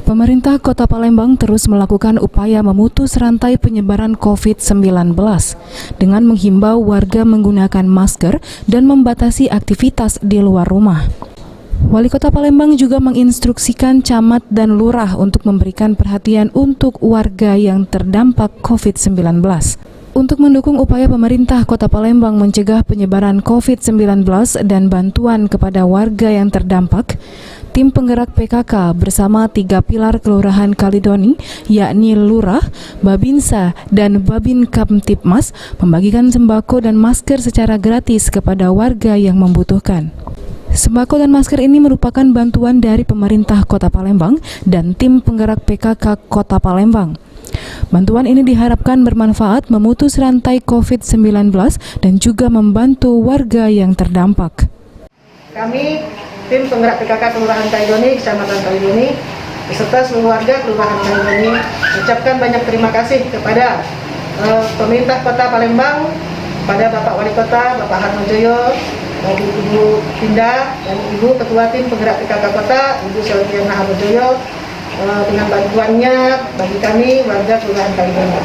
Pemerintah Kota Palembang terus melakukan upaya memutus rantai penyebaran COVID-19 dengan menghimbau warga menggunakan masker dan membatasi aktivitas di luar rumah. Wali Kota Palembang juga menginstruksikan camat dan lurah untuk memberikan perhatian untuk warga yang terdampak COVID-19. Untuk mendukung upaya pemerintah Kota Palembang mencegah penyebaran COVID-19 dan bantuan kepada warga yang terdampak, tim penggerak PKK bersama 3 pilar Kelurahan Kalidoni, yakni Lurah, Babinsa, dan Babin Kamtipmas, membagikan sembako dan masker secara gratis kepada warga yang membutuhkan. Sembako dan masker ini merupakan bantuan dari pemerintah Kota Palembang dan tim penggerak PKK Kota Palembang. Bantuan ini diharapkan bermanfaat memutus rantai COVID-19 dan juga membantu warga yang terdampak. Kami, tim penggerak PKK Kelurahan Kalidoni, Kecamatan Kalidoni, beserta seluruh warga Kelurahan Kalidoni, mengucapkan banyak terima kasih kepada pemerintah Kota Palembang, pada Bapak Wali Kota, Bapak Harmojoyo, Ibu Pindah, dan Ibu Ketua Tim Penggerak PKK Kota, Ibu Selviana Harmojoyo, dengan bantuannya bagi kami warga Kelurahan Kalidoni.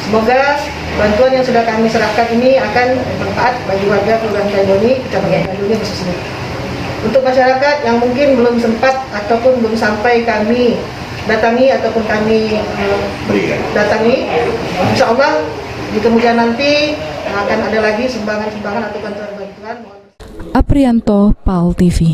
Semoga bantuan yang sudah kami serahkan ini akan bermanfaat bagi warga Kelurahan Kalidoni, Kecamatan Kalidoni khususnya. Untuk masyarakat yang mungkin belum sempat ataupun belum sampai kami datangi ataupun kami datangi, insya Allah di kemudian nanti akan ada lagi sumbangan-sumbangan atau bantuan-bantuan. Aprianto, PAL TV.